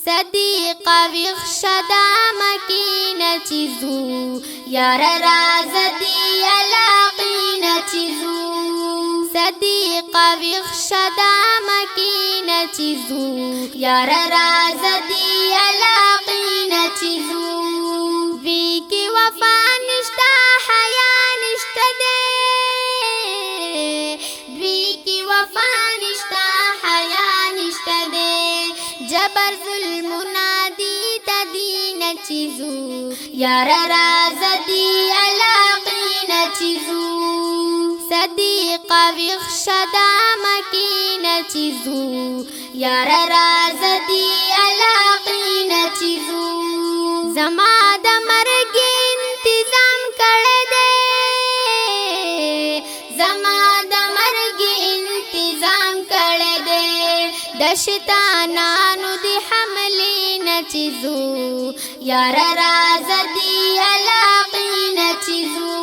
صدیقه ویخشدا مکینه چیزو یار راز دی علاقینه چیزو صدیقه ویخشدا مکینه چیزو یار راز دی علاقینه چیزو وی کی وفا نشتا حیا نشتا دے وی کی وفا نشتا حیا نشتا دے جبر ظلم نادی تدین چیزو یار راز دی علاقین چیزو صدیقه ویخشدا مکین چیزو یار راز دی علاقین چیزو زما د مرګ انتظام کړی دی زما د مرګ انتظام کړی دی د شیطانانو دی حملې نه چیزو یار راز دی علاقین چیزو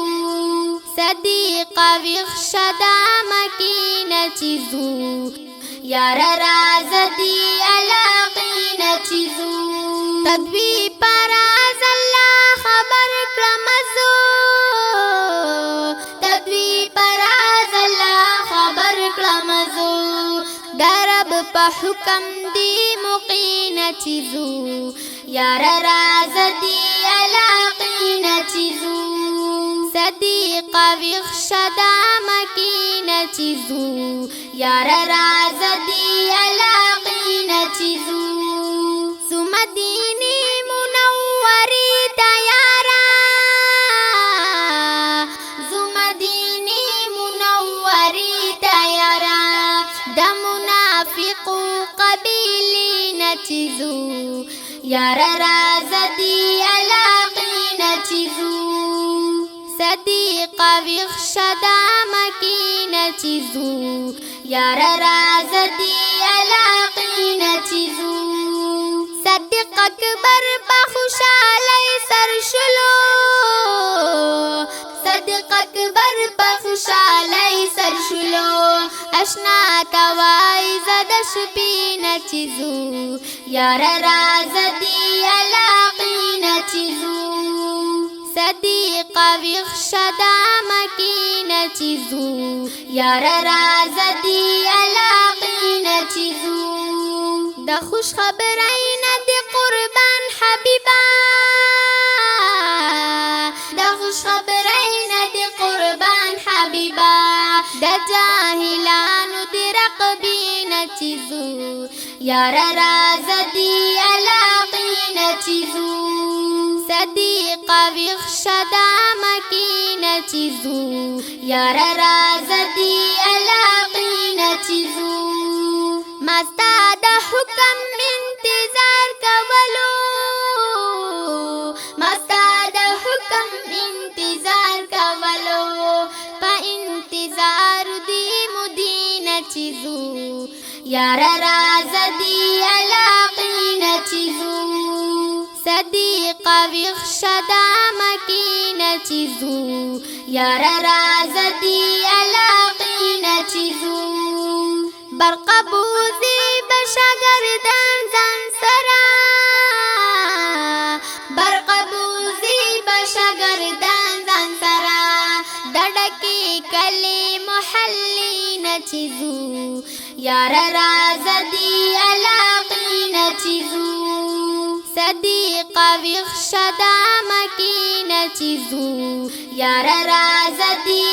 صدیقه ویخشدا مکین چیزو یار راز دی علاقین چیزو تدوی پراز اللہ خبر کرمزو تدوی پراز اللہ خبر کرمزو درب پا حکم دی مقین چیزو یار راز دی علاقین چیزو صدیقه ویخشدا مکین چیزو یار راز دی علاقین چیزو مدینی منوری تیارا زمدینی منوری تیارا د منافقو قبیلی نچیزو یار راز دی علاقین چیزو صدیقه ویخشدا مکین چیزو یار راز دی علاقین چیزو صدیق اکبر بخوشالی سرشلو صدیق اکبر بخوشالی سرشلو اشنا توائی زد شبین چیزو یار راز دی علاقین چیزو صدیقه ویخشدا مکین چیزو یار راز دی علاقین چیزو د خوش خبرین د قربان حبیبا د خوش خبرین د قربان حبیبا د جاهلانو د رقبین چیزو یار راز دی علاقین چیزو صدیقه ویخشدا مکین چیزو یار راز دی علاقین چیزو مستا د حکم انتظار کولو مستا د حکم انتظار کولو په انتظار دی مدین چیزو یار راز دی علاقین چیزو صدیقه ویخشدا مکین چیزو یار راز دی علاقین چیزو برقبوزی بشگردن زن سرا برقبوزی بشگردن زن سرا دڑکی کلی محلی نچیزو یار راز دی علاقین چیزو صدیقه ویخشدا مکین چیزو یار راز دی